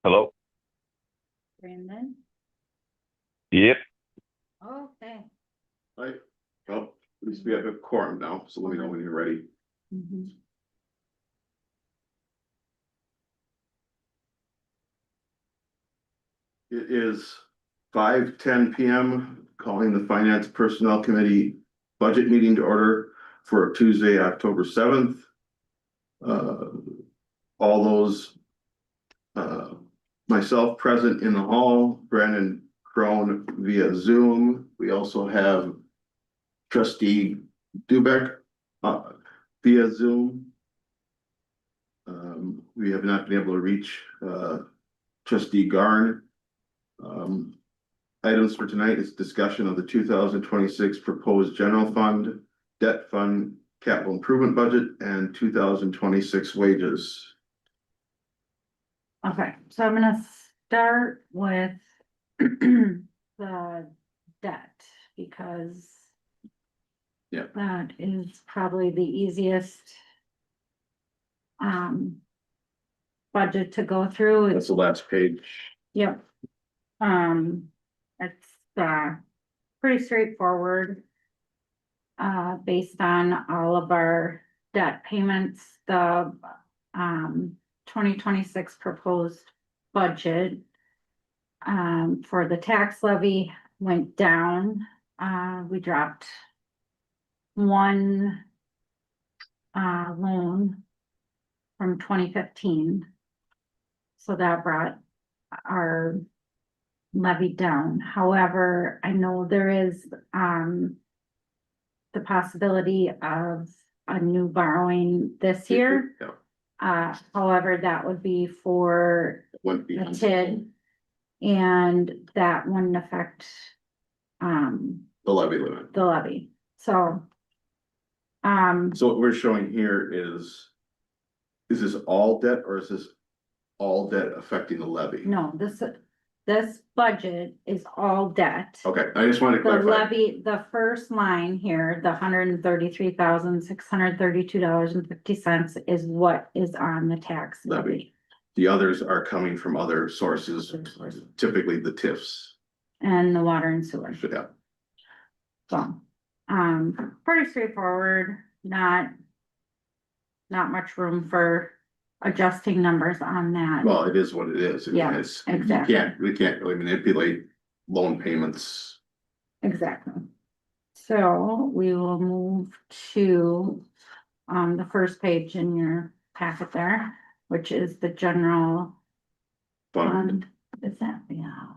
Hello? Brandon? Yep. Okay. Right, well, at least we have a quorum now, so let me know when you're ready. Mhm. It is 5:10 PM, calling the Finance Personnel Committee budget meeting to order for Tuesday, October 7th. All those, myself present in the hall, Brandon Crone via Zoom. We also have trustee Dubek via Zoom. We have not been able to reach trustee Garn. Items for tonight is discussion of the 2026 proposed general fund, debt fund, capital improvement budget, and 2026 wages. Okay, so I'm gonna start with the debt because Yeah. that is probably the easiest budget to go through. That's the last page. Yep. It's pretty straightforward. Based on all of our debt payments, the 2026 proposed budget for the tax levy went down. We dropped one loan from 2015. So that brought our levy down. However, I know there is the possibility of a new borrowing this year. Yeah. However, that would be for Wouldn't be. a TID, and that wouldn't affect The levy limit. the levy. So So what we're showing here is this all debt or is this all debt affecting the levy? no, this budget is all debt. Okay, I just wanted to The clarify. levy, the first line here, the $133,632.50 is what is on the tax levy. Levy. The others are coming from other sources, typically the TIFs. And the water and sewer. Should have. So, pretty straightforward, not much room for adjusting numbers on that. Well, it is what it is. I mean, Yeah, it's, exactly. we can't really manipulate loan payments. Exactly. So we will move to, the first page in your packet there, which is the general Fund. fund. Is that, yeah.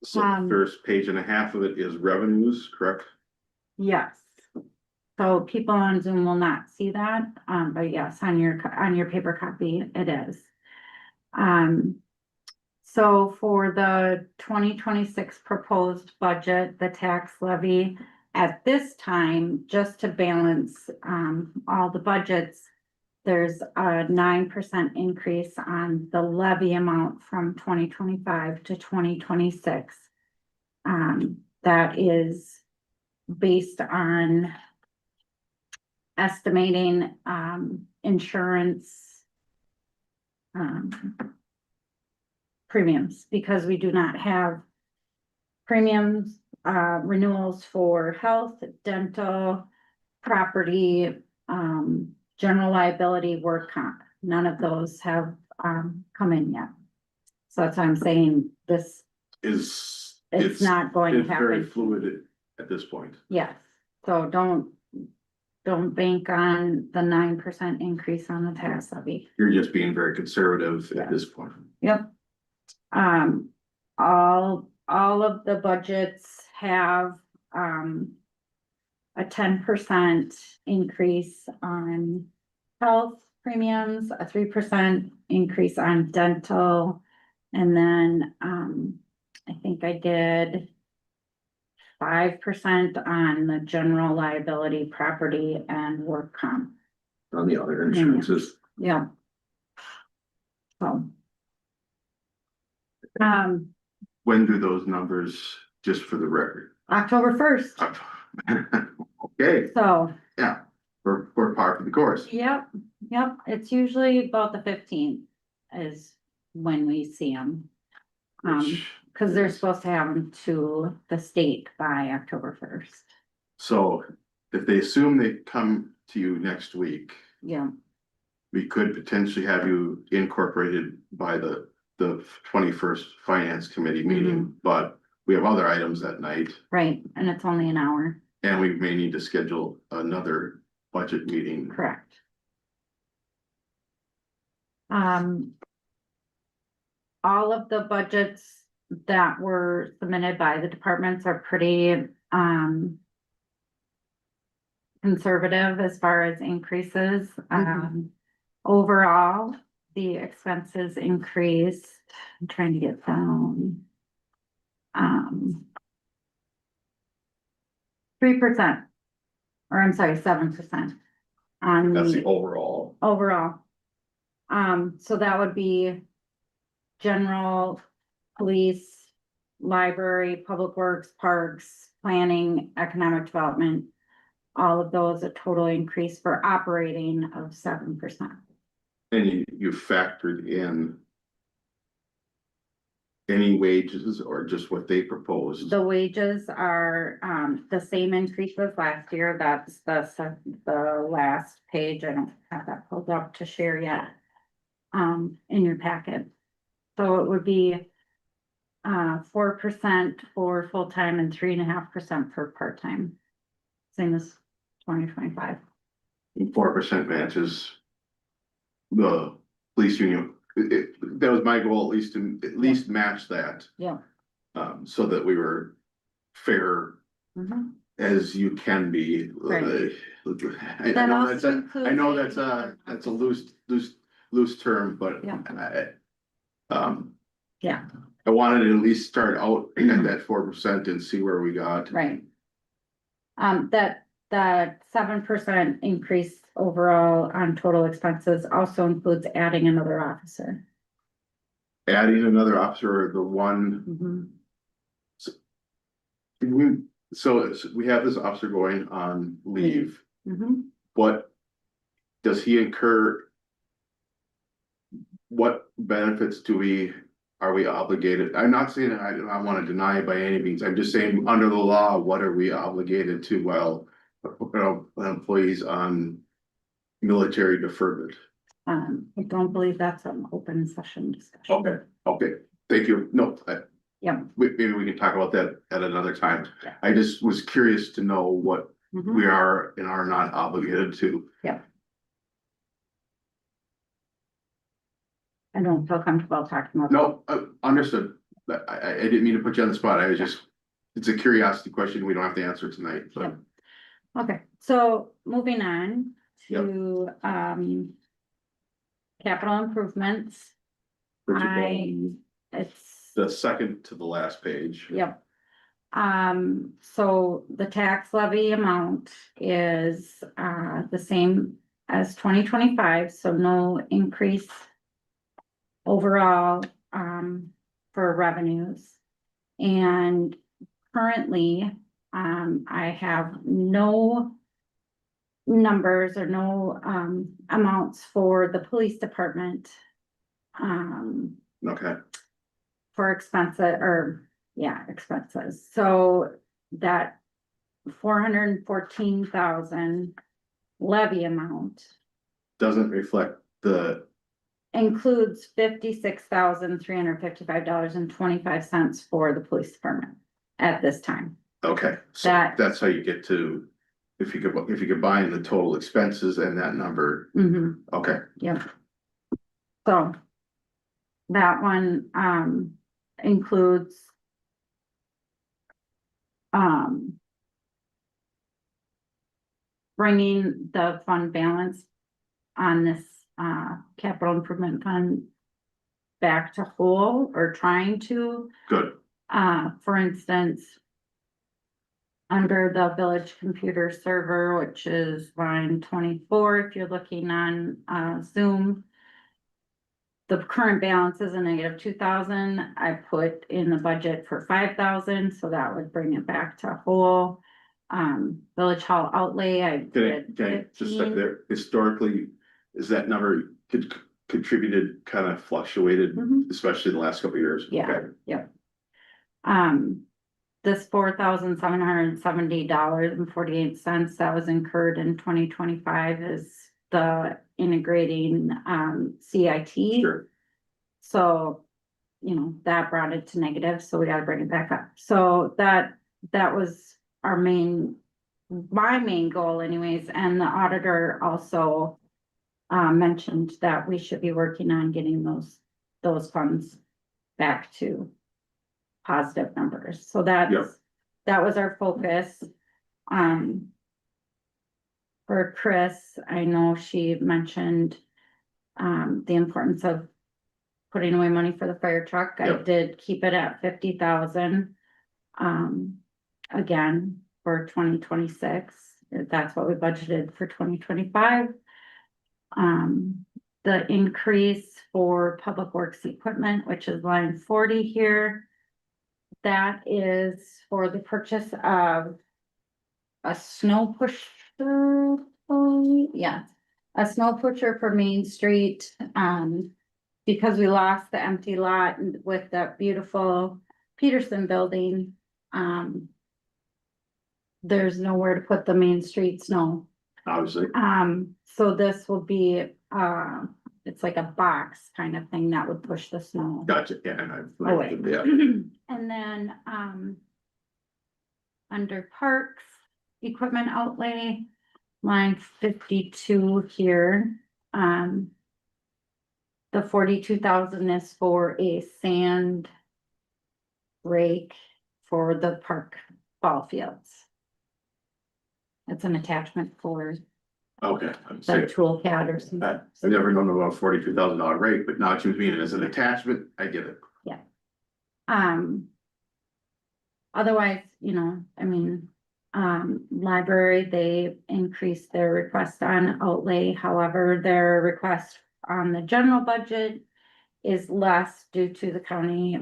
So the first page and a half of it is revenues, correct? Yes. So people on Zoom will not see that, but yes, on your paper copy, it is. So for the 2026 proposed budget, the tax levy at this time, just to balance, all the budgets, there's a 9% increase on the levy amount from 2025 to 2026. That is based on estimating insurance premiums, because we do not have premiums renewals for health, dental, property, general liability, work comp. None of those have come in yet. So that's why I'm saying this, it's not going to It's very happen. fluid at this point. Yes, so don't bank on the 9% increase on the tax levy. You're just being very conservative Yeah. at this point. Yep. All of the budgets have a 10% increase on health premiums, a 3% increase on dental, and then I think I did 5% on the general liability, property, and work comp. On the other insurances. Yeah. So. When do those numbers, just for the record? October 1st, Okay, so, yeah, we're par for the course. yep, it's usually about the 15th is when we see them. which Cause they're is- supposed to have them to the state by October 1st. So if they assume they come to you next week, Yeah, we could potentially have you incorporated by the 21st Finance Committee meeting, but we have other items that night, right, and it's only an hour, and we may need to schedule another budget meeting. correct. All of the budgets that were submitted by the departments are pretty, conservative as far as increases. Overall, the expenses increased, I'm trying to get down. 3%, or I'm sorry, 7% on That's the the overall. overall. So that would be general, police, library, public works, parks, planning, economic development. All of those, a total increase for operating of 7%. And you factored in any wages or just what they proposed? The wages are, the same increase as last year. That's the last page. I don't have that pulled up to share yet. In your packet. So it would be 4% for full-time and 3.5% for part-time. Same as 2025. 4% matches the police union. That was my goal, at least match that. Yeah. So that we were fair Mhm. as you can be. Right. I That know also I know includes that's a loose term, but Yeah. Yeah, I wanted to at least start out at that 4% and see where we got. right. That 7% increase overall on total expenses also includes adding another officer. Adding another officer, the one. Mhm. So we have this officer going on leave. Mhm. What does he incur? What benefits are we obligated? I'm not saying I want to deny by any means. I'm just saying, under the law, what are we obligated to while employees on military deferment? I don't believe that's an open session discussion. Okay, thank you. No, Yeah. maybe we can talk about that at another time. Yeah. I just was curious to know what Mhm. we are and are not obligated to. I don't feel comfortable talking about. No, understood. I didn't mean to put you on the spot. I was just, it's a curiosity question. We don't have to answer tonight, but. Yep. Okay, so moving on to, capital improvements. It's, The second to the last page. yep. So the tax levy amount is, the same as 2025, so no increase overall, for revenues. And currently, I have no numbers or no, amounts for the police department. Okay, For expenses, so that 414,000 levy amount doesn't reflect the, includes $56,355.25 for the police department at this time. okay, so That- that's how you get to. If you combine the total expenses and that number, okay, Yep. So that one, includes bringing the fund balance on this, capital improvement fund back to whole, or trying to, good, for instance, under the village computer server, which is line 24, if you're looking on, Zoom. The current balance is a negative 2,000. I put in the budget for 5,000, so that would bring it back to whole. Village hall outlay, I can I did just stop 15. there, historically, is that number, contributed, kind of fluctuated, Mhm. especially the last couple of years. Yeah. Okay. This $4,770.48 that was incurred in 2025 is the integrating, CIT. Sure, So, that brought it to negative, so we gotta bring it back up. So that was my main goal anyways, and the auditor also mentioned that we should be working on getting those funds back to positive numbers. So Yep. that was our focus. For Chris, I know she mentioned the importance of putting away money for the fire truck. I Yep. did keep it at 50,000. Again, for 2026, that's what we budgeted for 2025. The increase for public works equipment, which is line 40 here. That is for the purchase of a snow pusher, yeah, a snow pusher for Main Street, because we lost the empty lot with that beautiful Peterson building, there's nowhere to put the Main Street snow. obviously. So this will be, it's like a box kind of thing that would push the snow Gotcha, yeah, and I've. away. Yeah, And then, under parks, equipment outlay, line 52 here, the 42,000 is for a sand rake for the park ball fields. It's an attachment for okay. the toolcat or something. I've never known about a $42,000 rate, but now what you mean as an attachment, I get it. Otherwise, library, they increased their request on outlay, however, their request on the general budget is less due to the county,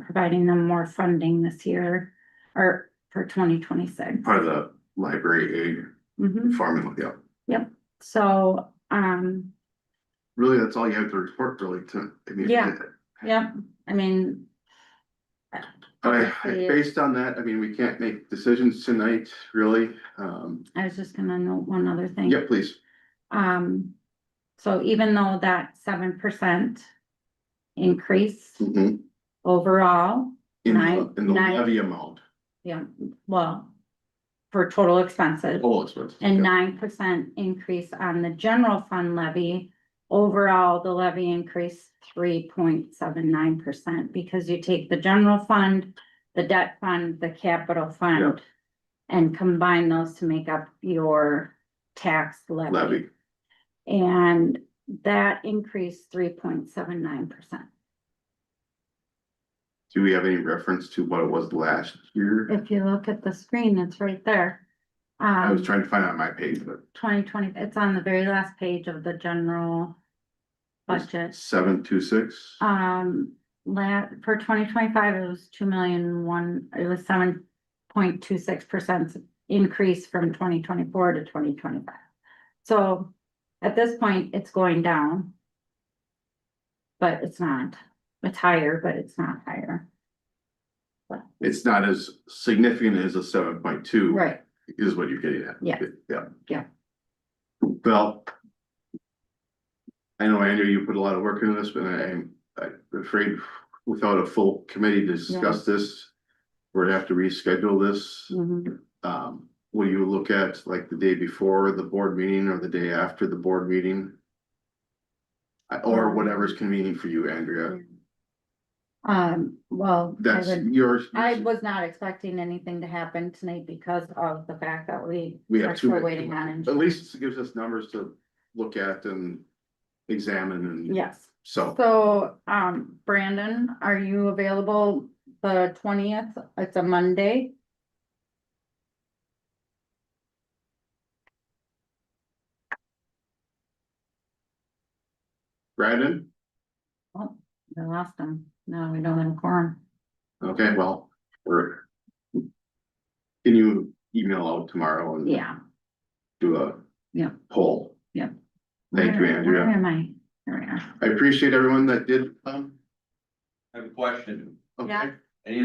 providing them more funding this year, or for 2026. Part of the library aid Mhm. formula, yeah. Yep, so, Really, that's all you have to report really Yeah. yep, I mean. obviously, Based on that, we can't make decisions tonight, really. I was just gonna note one other thing. Yeah, please. So even though that 7% increase Mhm. overall, In Nine- the nine- levy amount, yeah, well, for total expenses, total expenses. and yeah. 9% increase on the general fund levy. Overall, the levy increased 3.79%, because you take the general fund, the debt fund, the capital fund, and combine those to make up your tax levy. Levy, And that increased 3.79%. do we have any reference to what it was last year? If you look at the screen, it's right there. I was trying to find out my page, but 2020, it's on the very last page of the general budget. 726. For 2025, it was 2,000,001, it was 7.26% increase from 2024 to 2025. So at this point, it's going down. But it's not, it's higher, but it's not higher. It's not as significant as a 7.2. Right, Is what you're getting at. Yeah. Yeah. Yeah. Well. I know, Andrew, you put a lot of work into this, but I'm afraid without a full committee to discuss this, we're gonna have to reschedule this. mhm. Will you look at like the day before the board meeting or the day after the board meeting? Or whatever's convenient for you, Andrea. Well, That's yours. I was not expecting anything to happen tonight because of the fact that we We are have two. still waiting on. At least it gives us numbers to look at and examine and. Yes, So, so, Brandon, are you available the 20th? It's a Monday. Brandon, Oh, I lost him. No, we don't have a quorum. okay, well, can you email out tomorrow and Yeah, do a Yeah. poll? Yeah. Thank you, Where Andrea. am I? There we are. I appreciate everyone that did, I have a question. okay. Yeah. Any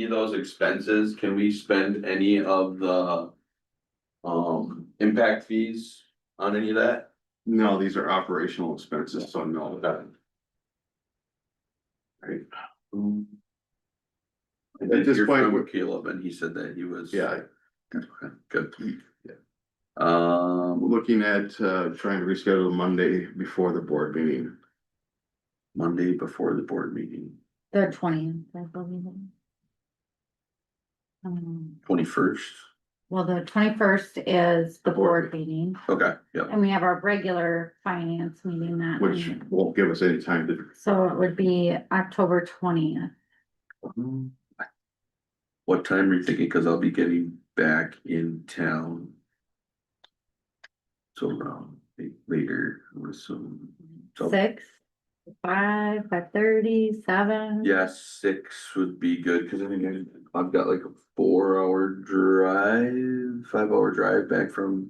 of those expenses, can we spend any of the? Impact fees on any of that? No, these are operational expenses, so no. Right, I At did this hear point, from we're- Caleb and he said that he was. yeah, Okay, good. Yeah. Um, looking at trying to reschedule Monday before the board meeting. Monday before the board meeting, The 20th, I believe. $21st. Well, the 21st is the The board board meeting, Okay, yep. and we have our regular finance meeting that Which night. won't give us any time to, So it would be October 20th. What time are you thinking? Cause I'll be getting back in town. So around later, I would assume. So, 6, 5, 5:30, 7. yeah, 6 would be good, cause I think I've got like a 4-hour drive, 5-hour drive back from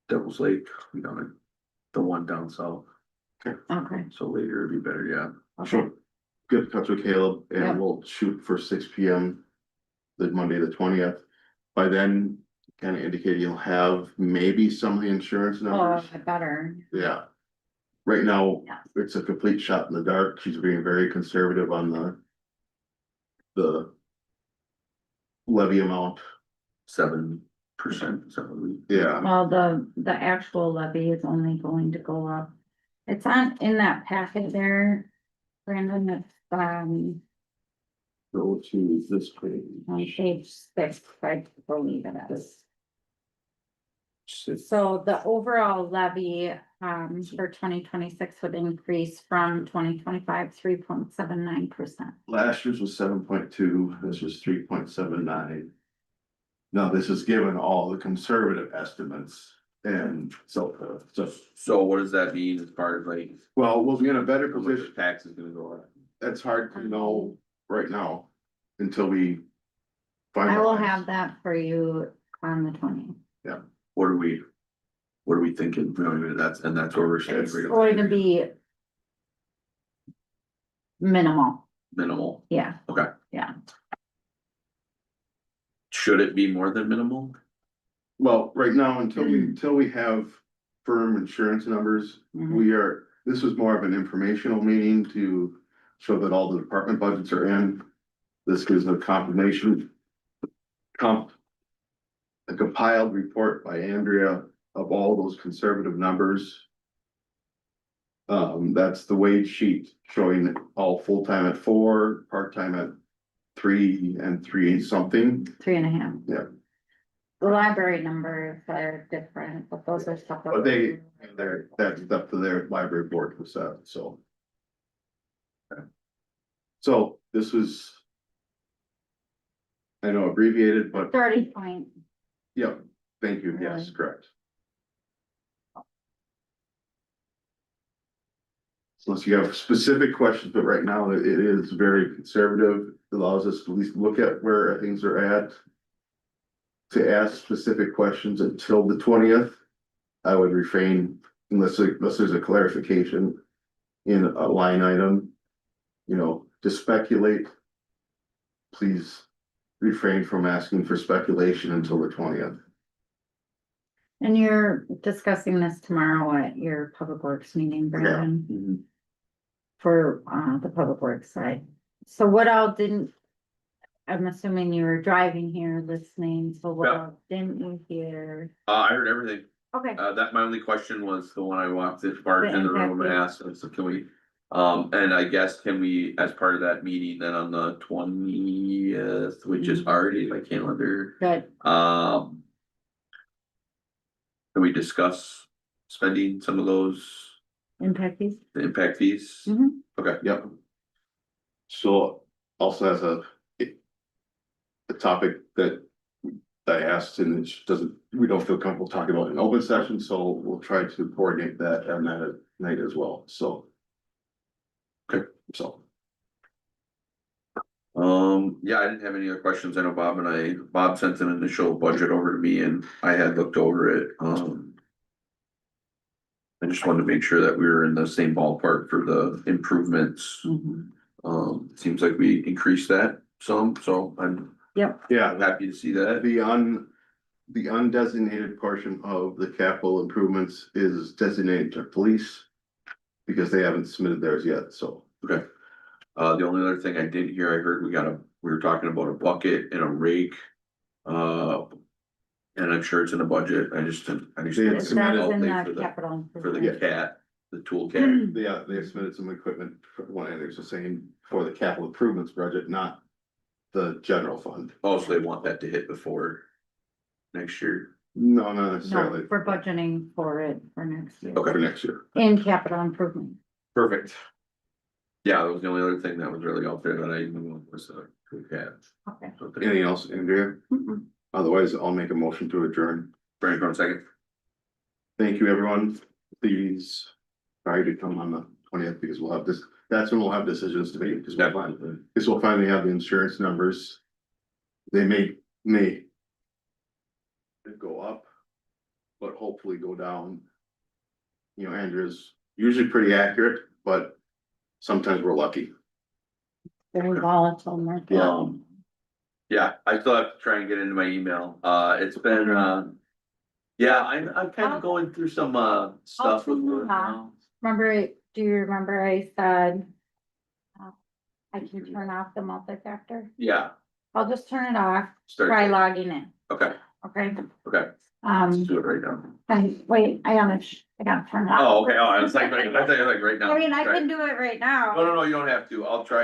Devil's Lake, you know, like the one down south. Okay, So later would be better, yeah. okay, sure, get in touch with Caleb Yep. and we'll shoot for 6 PM. The Monday, the 20th. By then, kind of indicated you'll have maybe some of the insurance oh, numbers. better, Yeah. Right now, Yeah. it's a complete shot in the dark. She's being very conservative on the levy amount. 7%, something. Yeah, well, the actual levy is only going to go up. It's in that packet there, Brandon, it's, go to this page. on page 6, I believe it is. So the overall levy, for 2026 would increase from 2025, 3.79%. Last year's was 7.2, this was 3.79. Now, this is given all the conservative estimates and so, So what does that mean as far as like, well, we'll be in a better how much the position. tax is gonna go up? That's hard to know right now until we. I will finalize. have that for you on the 20th. What are we thinking? I mean, that's where we're standing. It's going to be minimal, Minimal, yeah, okay. yeah. Should it be more than minimal? Well, right now, until we have firm insurance numbers, Mhm. this was more of an informational meeting to show that all the department budgets are in. This gives a confirmation. A compiled report by Andrea of all those conservative numbers. That's the wage sheet showing all full-time at 4, part-time at 3 and 3 something. 3.5. Yeah. The library numbers are different, but those are stuff. But that's up to their library board to set, so. So this was. I know abbreviated, but 30 point, yep, thank you, yes, Really? correct. So unless you have specific questions, but right now it is very conservative, allows us to at least look at where things are at. To ask specific questions until the 20th, I would refrain unless there's a clarification in a line item. You know, to speculate. Please refrain from asking for speculation until the 20th. and you're discussing this tomorrow at your public works meeting, Brandon, Mhm. for, the public works side. So what all I'm assuming you were driving here listening, so what Yeah. all didn't you hear? I heard everything. Okay, That my only question was the one I walked in, barged in the room and impact asked, so can we? And I guess can we, as part of that meeting, then on the 20th, which is Mhm. already my calendar, good, can we discuss spending some of those, impact fees? the impact fees? Mhm. Okay, Yep. So also as a topic that I asked and it doesn't, we don't feel comfortable talking about in open session, so we'll try to coordinate that on that night as well, so. Okay, so. yeah, I didn't have any other questions. I know Bob sent an initial budget over to me and I had looked over it, I just wanted to make sure that we were in the same ballpark for the improvements. Seems like we increased that some, so I'm Yeah, happy to see that. the undesignated portion of the capital improvements is designated to police. Because they haven't submitted theirs yet, so. Okay. The only other thing I did hear, I heard we were talking about a bucket and a rake. And I'm sure it's in the budget, I just. They had That is submitted in outlay the capital. For the improvement. cat, the toolcat. Yeah, they have submitted some equipment for one, and there's the same for the capital improvements budget, not the general fund. Also, they want that to hit before next year. No, not No, necessarily. we're budgeting for it for next year. For next year. In capital improvement. Perfect. Yeah, that was the only other thing that was really out there that I knew was a toolcat. Okay. Anything else, Andrea? Mm-mm. Otherwise, I'll make a motion to adjourn. Brandon, for a second. Thank you, everyone. Please try to come on the 20th because we'll have this, that's when we'll have decisions to make, because we'll finally have the insurance numbers. They may go up, but hopefully go down. You know, Andrew's usually pretty accurate, but sometimes we're lucky. Very volatile market. Yeah, I still have to try and get into my email. It's been, yeah, I'm kind of going through some, stuff with work now. Do you remember I said? I can turn off the multi-factor? Yeah, I'll just turn it off, try start, logging in, okay, okay? okay, let's Um, do it right now. and wait, I gotta turn it off. Oh, okay, oh, I was like, I thought you were like right now. I mean, I Try- can do it right now. No, you don't have to, I'll try